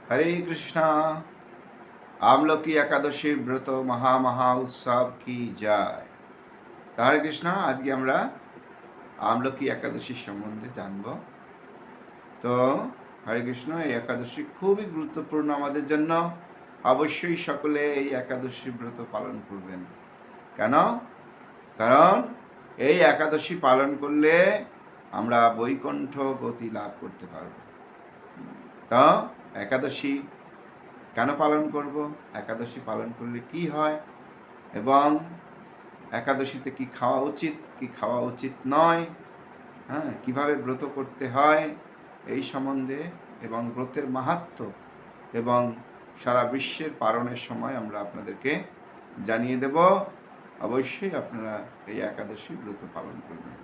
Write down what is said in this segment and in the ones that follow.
হরে কৃষ্ণ। আমলকি একাদশীর ব্রত মহা মহা উৎসব কি যায়। হরে কৃষ্ণ। আজকে আমরা আমলকি একাদশীর সম্বন্ধে জানব। তো হরে কৃষ্ণ, এই একাদশী খুবই গুরুত্বপূর্ণ আমাদের জন্য। অবশ্যই সকলে এই একাদশী ব্রত পালন করবেন। কেন? কারণ এই একাদশী পালন করলে আমরা বৈকুণ্ঠ গতি লাভ করতে পারব। তো একাদশী কেন পালন করব, একাদশী পালন করলে কি হয়, এবং একাদশীতে কি খাওয়া উচিত কি খাওয়া উচিত নয়, কিভাবে ব্রত করতে হয় এই সম্বন্ধে, এবং ব্রতের মাহাত্ম্য এবং সারা বিশ্বের পালনের সময় আমরা আপনাদেরকে জানিয়ে দেব। অবশ্যই আপনারা এই একাদশী ব্রত পালন করবেন।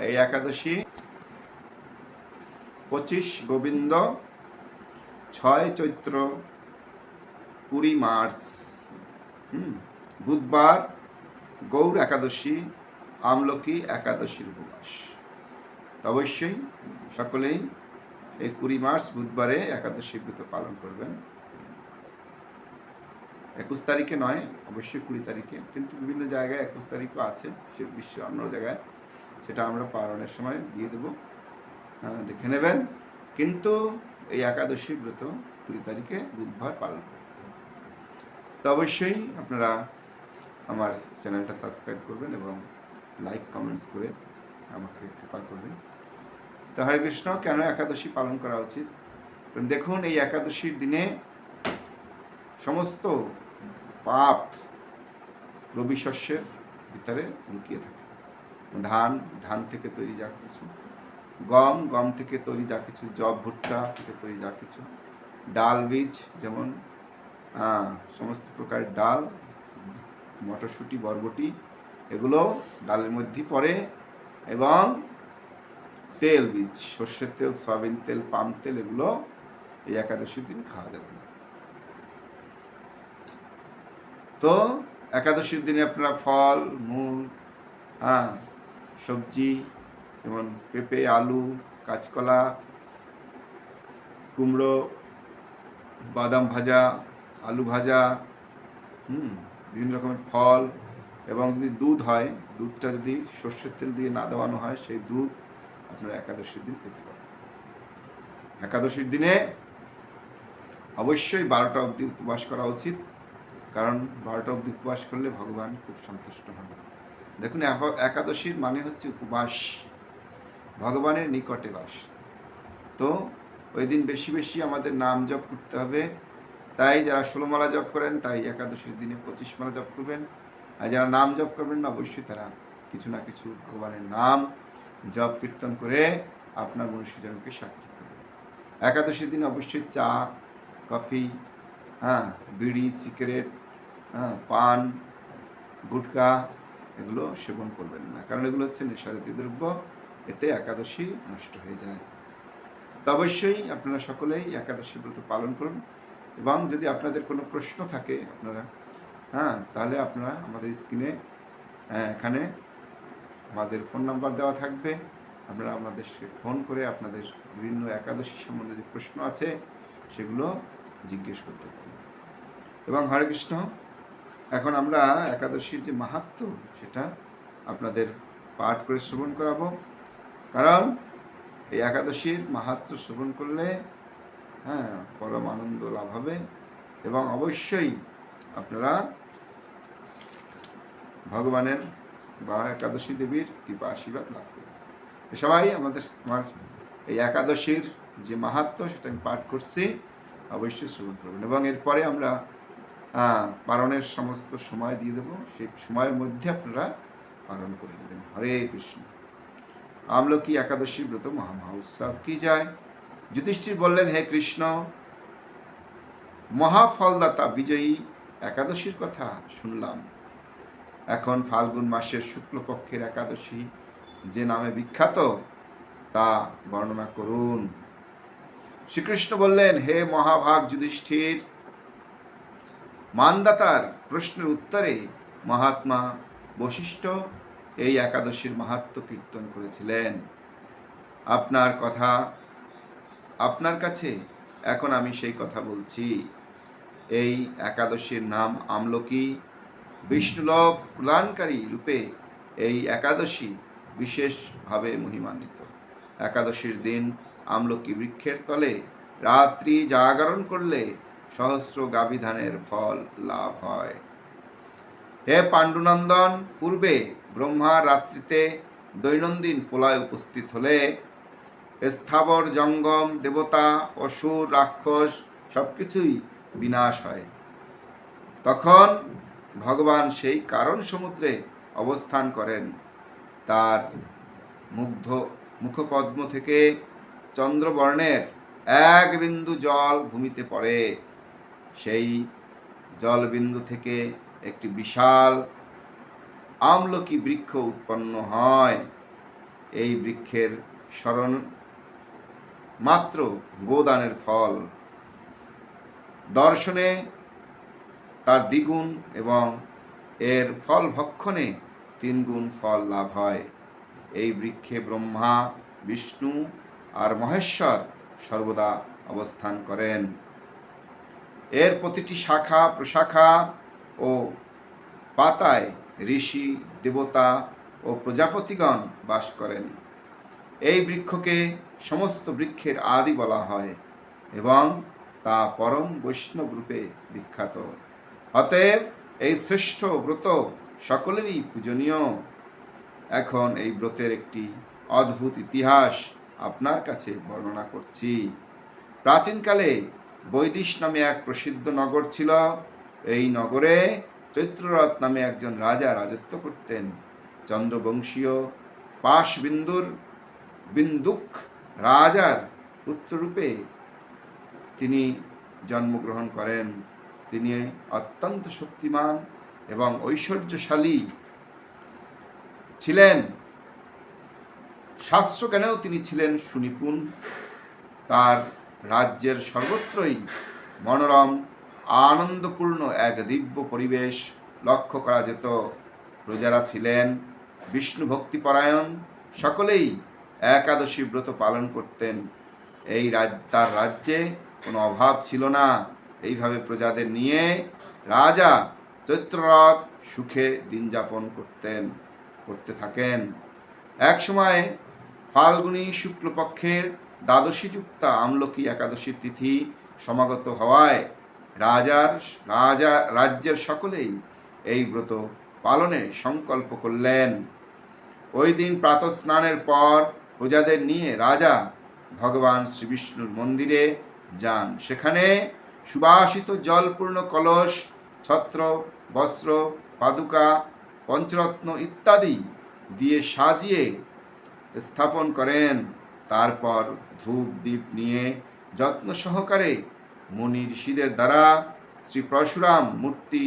এই একাদশী 25 গোবিন্দ, 6 চৈত্র, 20 মার্চ, বুধবার গৌর একাদশী, আমলকি একাদশীর উপবাস। অবশ্যই সকলেই এই 20 মার্চ বুধবারে একাদশী ব্রত পালন করবেন। 21 তারিখে নয়, অবশ্যই 20 তারিখে, কিন্তু বিভিন্ন জায়গায় 21 তারিখও আছে, সে বিশ্বের অন্য জায়গায়, সেটা আমরা পালনের সময় দিয়ে দেব, দেখে নেবেন। কিন্তু এই একাদশী ব্রত 20 তারিখে বুধবার পালন করতে হবে। তো অবশ্যই আপনারা আমার চ্যানেলটা সাবস্ক্রাইব করবেন এবং লাইক কমেন্টস করে আমাকে কৃপা করবেন। তো হরে কৃষ্ণ, কেন একাদশী পালন করা উচিত? দেখুন, এই একাদশীর দিনে সমস্ত পাপ রবি শস্যের ভিতরে লুকিয়ে থাকে। ধান থেকে তৈরি যা কিছু, গম থেকে তৈরি যা কিছু, জব ভুট্টা থেকে তৈরি যা কিছু, ডাল বীজ, যেমন সমস্ত প্রকারের ডাল, মটরশুঁটি, বরবটি, এগুলো ডালের মধ্যে পড়ে, এবং তেল বীজ, সর্ষের তেল, সয়াবিন তেল, পাম তেল, এগুলো এই একাদশীর দিন খাওয়া যাবে না। তো একাদশীর দিনে আপনারা ফল মূল, সবজি, যেমন পেঁপে, আলু, কাঁচকলা, কুমড়ো, বাদাম ভাজা, আলু ভাজা, বিভিন্ন রকমের ফল, এবং যদি দুধ হয়, দুধটা যদি সর্ষের তেল দিয়ে না দেওয়ানো হয়, সেই দুধ আপনারা একাদশীর দিন পেতে পারেন। একাদশীর দিনে অবশ্যই 12টা অবধি উপবাস করা উচিত, কারণ 12টা অবধি উপবাস করলে ভগবান খুব সন্তুষ্ট হন। দেখুন, একাদশীর মানে হচ্ছে উপবাস, ভগবানের নিকটে বাস। তো ওই দিন বেশি বেশি আমাদের নাম জপ করতে হবে। তাই যারা 16 মালা জপ করেন, তাই একাদশীর দিনে 25 মালা জপ করবেন। আর যারা নাম জপ করবেন না, অবশ্যই তারা কিছু না কিছু ভগবানের নাম জপ কীর্তন করে আপনার মনুষ্যজনকে সার্থক করবেন। একাদশীর দিন অবশ্যই চা, কফি, বিড়ি, সিগারেট, পান, গুটখা, এগুলো সেবন করবেন না, কারণ এগুলো হচ্ছে নেশাজাতীয় দ্রব্য, এতে একাদশী নষ্ট হয়ে যায়। তো অবশ্যই আপনারা সকলেই একাদশী ব্রত পালন করুন, এবং যদি আপনাদের কোনো প্রশ্ন থাকে আপনারা তাহলে আপনারা আমাদের স্ক্রিনে এখানে আমাদের ফোন নাম্বার দেওয়া থাকবে, আপনারা আমাদেরকে ফোন করে আপনাদের বিভিন্ন একাদশী সম্বন্ধে যে প্রশ্ন আছে সেগুলো জিজ্ঞেস করতে পারেন। এবং হরে কৃষ্ণ, এখন আমরা একাদশীর যে মাহাত্ম্য সেটা আপনাদের পাঠ করে শ্রবণ করাবো, কারণ এই একাদশীর মাহাত্ম্য শ্রবণ করলে পরম আনন্দ লাভ হবে, এবং অবশ্যই আপনারা ভগবানের বা একাদশী দেবীর কৃপা আশীর্বাদ লাভ করবেন। সবাই আমার এই একাদশীর যে মাহাত্ম্য সেটা আমি পাঠ করছি, অবশ্যই শ্রবণ করবেন, এবং এরপরে আমরা পালনের সমস্ত সময় দিয়ে দেব, সেই সময়ের মধ্যে আপনারা পালন করে নেবেন। হরে কৃষ্ণ। আমলকি একাদশী ব্রত মহা উৎসব কি যায়। যুধিষ্ঠির বললেন, হে কৃষ্ণ, মহাফলদাতা বিজয়ী একাদশীর কথা শুনলাম। এখন ফাল্গুন মাসের শুক্লপক্ষের একাদশী যে নামে বিখ্যাত তা বর্ণনা করুন। শ্রীকৃষ্ণ বললেন, হে মহাভাগ যুধিষ্ঠির, মানদাতার প্রশ্নের উত্তরে মহাত্মা বশিষ্ঠ এই একাদশীর মাহাত্ম্য কীর্তন করেছিলেন। আপনার কথা আপনার কাছে এখন আমি সেই কথা বলছি। এই একাদশীর নাম আমলকি। বিষ্ণুলোক প্রদানকারী রূপে এই একাদশী বিশেষভাবে মহিমান্বিত। একাদশীর দিন আমলকি বৃক্ষের তলে রাত্রি জাগরণ করলে সহস্র গাভীধানের ফল লাভ হয়। হে পাণ্ডুনন্দন, পূর্বে ব্রহ্মা রাত্রিতে দৈনন্দিন পোলায় উপস্থিত হলে স্থাবর জঙ্গম দেবতা অসুর রাক্ষস সবকিছুই বিনাশ হয়। তখন ভগবান সেই কারণ সমুদ্রে অবস্থান করেন। তার মুখপদ্ম থেকে চন্দ্রবর্ণের এক বিন্দু জল ভূমিতে পড়ে। সেই জলবিন্দু থেকে একটি বিশাল আমলকি বৃক্ষ উৎপন্ন হয়। এই বৃক্ষের স্মরণ মাত্র গোদানের ফল দর্শনে তার দ্বিগুণ এবং এর ফল ভক্ষণে 3 গুণ ফল লাভ হয়। এই বৃক্ষে ব্রহ্মা, বিষ্ণু আর মহেশ্বর সর্বদা অবস্থান করেন। এর প্রতিটি শাখা প্রশাখা ও পাতায় ঋষি, দেবতা ও প্রজাপতিগণ বাস করেন। এই বৃক্ষকে সমস্ত বৃক্ষের আদি বলা হয় এবং তা পরম বৈষ্ণব রূপে বিখ্যাত। অতএব এই শ্রেষ্ঠ ব্রত সকলেরই পূজনীয়। এখন এই ব্রতের একটি অদ্ভুত ইতিহাস আপনার কাছে বর্ণনা করছি। প্রাচীনকালে বৈদিশ নামে এক প্রসিদ্ধ নগর ছিল। এই নগরে চৈত্ররথ নামে একজন রাজা রাজত্ব করতেন। চন্দ্রবংশীয় বিন্দুক রাজার পুত্ররূপে তিনি জন্মগ্রহণ করেন। তিনি অত্যন্ত শক্তিমান এবং ঐশ্বর্যশালী ছিলেন। শাস্ত্রজ্ঞানেও তিনি ছিলেন সুনিপুণ। তার রাজ্যের সর্বত্রই মনোরম আনন্দপূর্ণ এক দিব্য পরিবেশ লক্ষ্য করা যেত। প্রজারা ছিলেন বিষ্ণু ভক্তিপরায়ণ, সকলেই একাদশী ব্রত পালন করতেন। তার রাজ্যে কোনো অভাব ছিল না। এইভাবে প্রজাদের নিয়ে রাজা চৈত্ররথ সুখে দিন যাপন করতে থাকেন। এক সময় ফাল্গুনী শুক্লপক্ষের দ্বাদশীযুক্তা আমলকি একাদশীর তিথি সমাগত হওয়ায় রাজ্যের সকলেই এই ব্রত পালনে সংকল্প করলেন। ওই দিন প্রাতঃস্নানের পর প্রজাদের নিয়ে রাজা ভগবান শ্রীবিষ্ণুর মন্দিরে যান। সেখানে সুবাসিত জলপূর্ণ কলস, ছত্র, বস্ত্র, পাদুকা, পঞ্চরত্ন ইত্যাদি দিয়ে সাজিয়ে স্থাপন করেন। তারপর ধূপ দ্বীপ নিয়ে যত্ন সহকারে মুনি ঋষিদের দ্বারা শ্রী পরশুরাম মূর্তি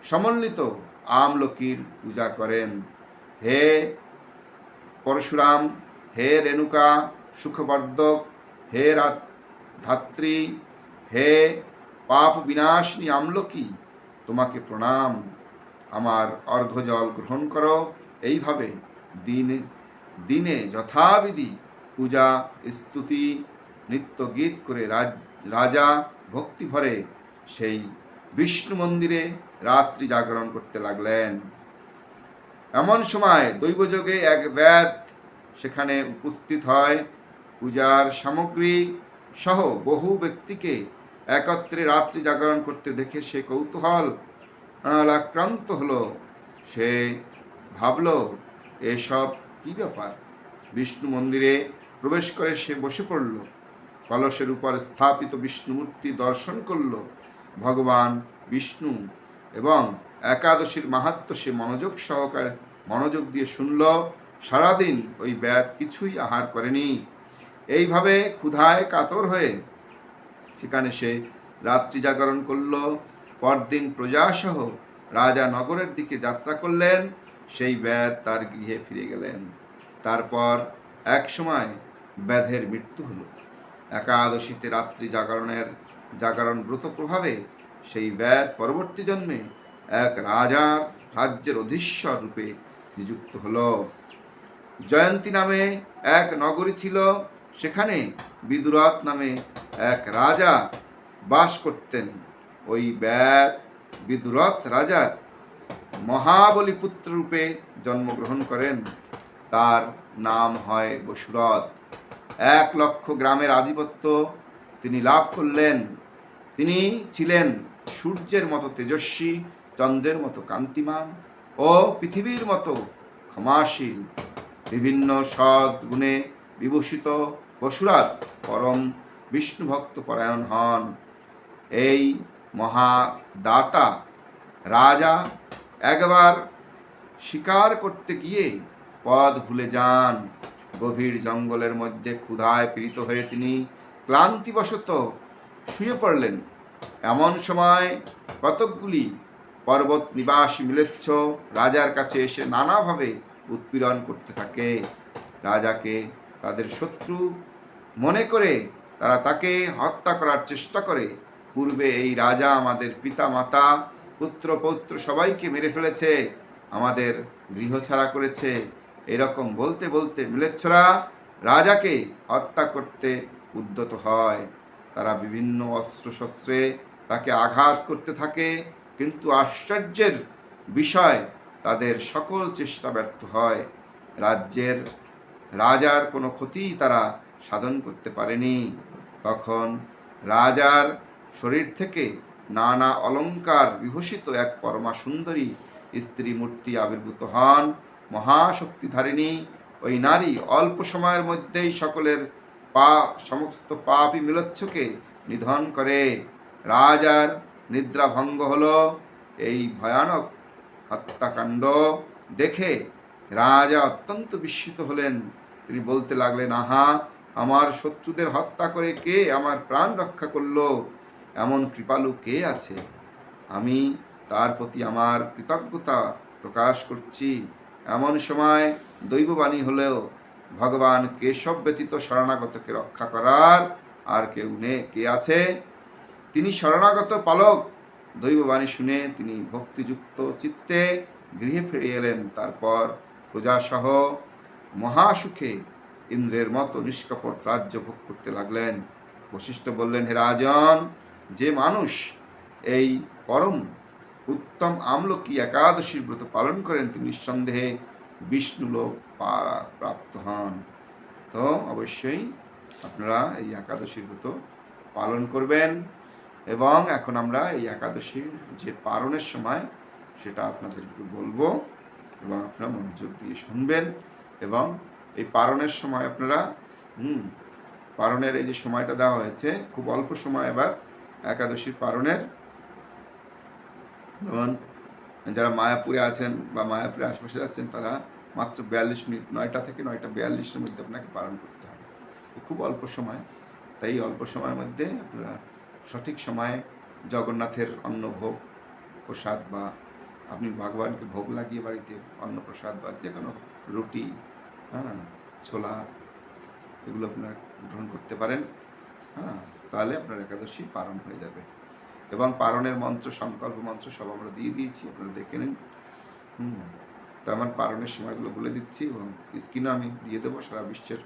সমন্বিত আমলকির পূজা করেন। হে পরশুরাম, হে রেণুকা সুখবর্ধক, হে ধাত্রী, হে পাপ বিনাশিনী আমলকি, তোমাকে প্রণাম। আমার অর্ঘ্যজল গ্রহণ করো। এইভাবে দিনে যথাবিধি পূজা স্তুতি নৃত্য গীত করে রাজা ভক্তিভরে সেই বিষ্ণু মন্দিরে রাত্রি জাগরণ করতে লাগলেন। এমন সময় দৈবযোগে এক ব্যাধ সেখানে উপস্থিত হয়। পূজার সামগ্রী সহ বহু ব্যক্তিকে একত্রে রাত্রি জাগরণ করতে দেখে সে কৌতূহল আক্রান্ত হলো। সে ভাবল, এসব কি ব্যাপার? বিষ্ণু মন্দিরে প্রবেশ করে সে বসে পড়ল। কলসের উপর স্থাপিত বিষ্ণু মূর্তি দর্শন করল। ভগবান বিষ্ণু এবং একাদশীর মাহাত্ম্য সে মনোযোগ দিয়ে শুনল। সারাদিন ওই ব্যাধ কিছুই আহার করেনি। এইভাবে ক্ষুধায় কাতর হয়ে সেখানে সে রাত্রি জাগরণ করল। পরদিন প্রজাসহ রাজা নগরের দিকে যাত্রা করলেন। সেই ব্যাধ তার গৃহে ফিরে গেলেন। তারপর এক সময় ব্যাধের মৃত্যু হল। একাদশীতে রাত্রি জাগরণ ব্রত প্রভাবে সেই ব্যাধ পরবর্তী জন্মে এক রাজ্যের অধীশ্বর রূপে নিযুক্ত হল। জয়ন্তী নামে এক নগরী ছিল। সেখানে বিদুরথ নামে এক রাজা বাস করতেন। ওই বিদুরথ রাজার মহাবলী পুত্র রূপে জন্মগ্রহণ করেন। তার নাম হয় বসুরথ। 1,00,000 গ্রামের আধিপত্য তিনি লাভ করলেন। তিনি ছিলেন সূর্যের মতো তেজস্বী, চন্দ্রের মতো কান্তিমান ও পৃথিবীর মতো ক্ষমাশীল। বিভিন্ন সৎ গুণে বিভূষিত বসুরথ পরম বিষ্ণুভক্ত পরায়ণ হন। এই মহাদাতা রাজা একবার শিকার করতে গিয়ে পথ ভুলে যান। গভীর জঙ্গলের মধ্যে ক্ষুধায় পীড়িত হয়ে তিনি ক্লান্তিবশত শুয়ে পড়লেন। এমন সময় কতকগুলি পর্বত নিবাসী মিলেচ্ছ রাজার কাছে এসে নানাভাবে উৎপীড়ন করতে থাকে। রাজাকে তাদের শত্রু মনে করে তারা তাকে হত্যা করার চেষ্টা করে। পূর্বে এই রাজা আমাদের পিতা মাতা পুত্র পৌত্র সবাইকে মেরে ফেলেছে, আমাদের গৃহ ছাড়া করেছে। এরকম বলতে বলতে মিলেচ্ছরা রাজাকে হত্যা করতে উদ্যত হয়। তারা বিভিন্ন অস্ত্রশস্ত্রে তাকে আঘাত করতে থাকে, কিন্তু আশ্চর্যের বিষয় তাদের সকল চেষ্টা ব্যর্থ হয়। রাজার কোনো ক্ষতি তারা সাধন করতে পারেনি। তখন রাজার শরীর থেকে নানা অলঙ্কার বিভূষিত এক পরমা সুন্দরী স্ত্রী মূর্তি আবির্ভূত হন। মহাশক্তিধারিণী ওই নারী অল্প সময়ের মধ্যেই সকলের সমস্ত পাপী মিলচ্ছকে নিধন করে। রাজার নিদ্রা ভঙ্গ হলো। এই ভয়ানক হত্যাকাণ্ড দেখে রাজা অত্যন্ত বিস্মিত হলেন। তিনি বলতে লাগলেন, আহা, আমার শত্রুদের হত্যা করে কে আমার প্রাণ রক্ষা করলো? এমন কৃপালু কে আছে? আমি তার প্রতি আমার কৃতজ্ঞতা প্রকাশ করছি। এমন সময় দৈববাণী হলেও ভগবান কেশব ব্যতীত শরণাগতকে রক্ষা করার আর কেউ নেই, কে আছে? তিনি শরণাগত পালক। দৈববাণী শুনে তিনি ভক্তিযুক্ত চিত্তে গৃহে ফিরে এলেন। তারপর প্রজাসহ মহাসুখে ইন্দ্রের মতো নিষ্কপট রাজ্য ভোগ করতে লাগলেন। বশিষ্ঠ বললেন, হে রাজন, যে মানুষ এই পরম উত্তম আমলকি একাদশীর ব্রত পালন করেন তিনি নিঃসন্দেহে বিষ্ণুলোক প্রাপ্ত হন। তো অবশ্যই আপনারা এই একাদশীর ব্রত পালন করবেন। এবং এখন আমরা এই একাদশীর যে পালনের সময় সেটা আপনাদেরকে বলবো, এবং আপনারা মনোযোগ দিয়ে শুনবেন। এবং এই পালনের সময় আপনারা পালনের এই যে সময়টা দেওয়া হয়েছে, খুব অল্প সময় এবার একাদশীর পালনের। যেমন যারা মায়াপুরে আছেন বা মায়াপুরের আশেপাশে আছেন তারা মাত্র 42 মিনিট, 9টা থেকে 9:42-এর মধ্যে আপনাকে পালন করতে হবে। খুব অল্প সময়, তাই অল্প সময়ের মধ্যে আপনারা সঠিক সময়ে জগন্নাথের অন্নভোগ প্রসাদ বা আপনি ভগবানকে ভোগ লাগিয়ে বাড়িতে অন্নপ্রসাদ বা যে কোনো রুটি, ছোলা, এগুলো আপনারা গ্রহণ করতে পারেন। তাহলে আপনার একাদশী পালন হয়ে যাবে। এবং পালনের মন্ত্র, সংকল্প মন্ত্র সব আমরা দিয়ে দিয়েছি, আপনারা দেখে নিন। তো আমার পালনের সময়গুলো বলে দিচ্ছি এবং স্ক্রিনও আমি দিয়ে দেবো সারা বিশ্বের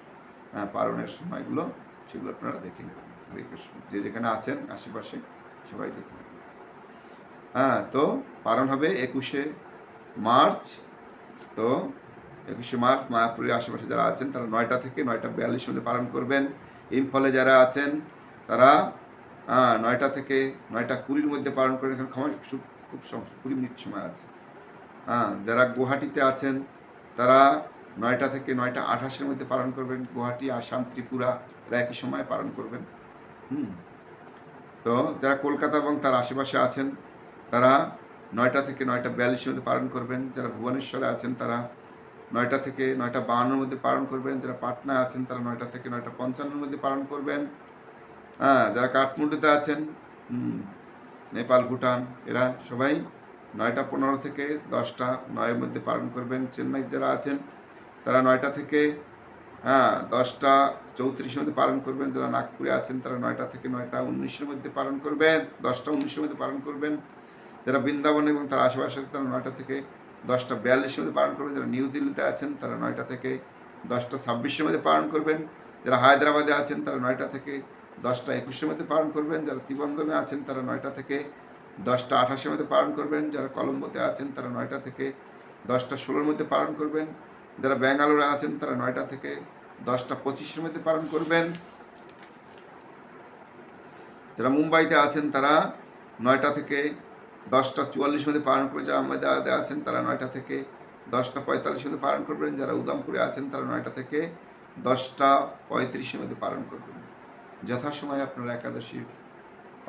পালনের সময়গুলো, সেগুলো আপনারা দেখে নেবেন। হরে কৃষ্ণ। যে যেখানে আছেন আশেপাশে সবাই দেখে নেবেন। তো পালন হবে 21শে মার্চ। তো 21শে মার্চ মায়াপুরের আশেপাশে যারা আছেন তারা 9টা থেকে 9:42 মধ্যে পালন করবেন। ইম্ফলে যারা আছেন তারা 9টা থেকে 9:20-র মধ্যে পালন করেন। এখানে খুব 20 মিনিট সময় আছে। যারা গুয়াহাটিতে আছেন তারা 9টা থেকে 9:28-এর মধ্যে পালন করবেন। গুয়াহাটি, আসাম, ত্রিপুরা এরা একই সময় পালন করবেন। তো যারা কলকাতা এবং তার আশেপাশে আছেন তারা 9টা থেকে 9:42-এর মধ্যে পালন করবেন। যারা ভুবনেশ্বরে আছেন তারা 9টা থেকে 9:52-এর মধ্যে পালন করবেন। যারা পাটনায় আছেন তারা 9টা থেকে 9:55-এর মধ্যে পালন করবেন। যারা কাঠমান্ডুতে আছেন, নেপাল, ভুটান, এরা সবাই 9:15 থেকে 10:09-এর মধ্যে পালন করবেন। চেন্নাই যারা আছেন তারা 9টা থেকে 10:34-এর মধ্যে পালন করবেন। যারা নাগপুরে আছেন তারা 9টা থেকে 9:19-এর মধ্যে পালন করবেন, 10:19-এর মধ্যে পালন করবেন। যারা বৃন্দাবন এবং তার আশেপাশে আছেন তারা 9টা থেকে 10:42-এর মধ্যে পালন করবেন। যারা নিউ দিল্লিতে আছেন তারা 9টা থেকে 10:26-এর মধ্যে পালন করবেন। যারা হায়দ্রাবাদে আছেন তারা 9টা থেকে 10টা 21-এর মধ্যে পালন করবেন। যারা ত্রিবন্ধমে আছেন তারা 9টা থেকে 10টা 28-এর মধ্যে পালন করবেন। যারা কলম্বোতে আছেন তারা 9টা থেকে 10টা 16-এর মধ্যে পালন করবেন। যারা ব্যাঙ্গালোরে আছেন তারা 9টা থেকে 10টা 25-এর মধ্যে পালন করবেন। যারা মুম্বাইতে আছেন তারা 9টা থেকে 10টা 44-এর মধ্যে পালন করবেন। যারা আহমেদাবাদে আছেন তারা 9টা থেকে 10টা 45-এর মধ্যে পালন করবেন। যারা উদামপুরে আছেন তারা 9টা থেকে 10টা 35-এর মধ্যে পালন করবেন। যথাসময়ে আপনারা একাদশী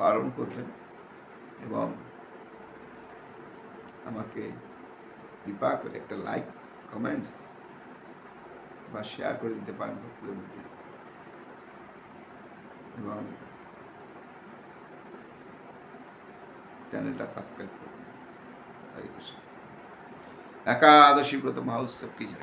পালন করবেন এবং আমাকে কৃপা করে একটা লাইক, কমেন্টস বা শেয়ার করে দিতে পারেন ভক্তদের মধ্যে, এবং চ্যানেলটা সাবস্ক্রাইব করবেন। হরে কৃষ্ণ। একাদশী ব্রত মহোৎসব কি জয়।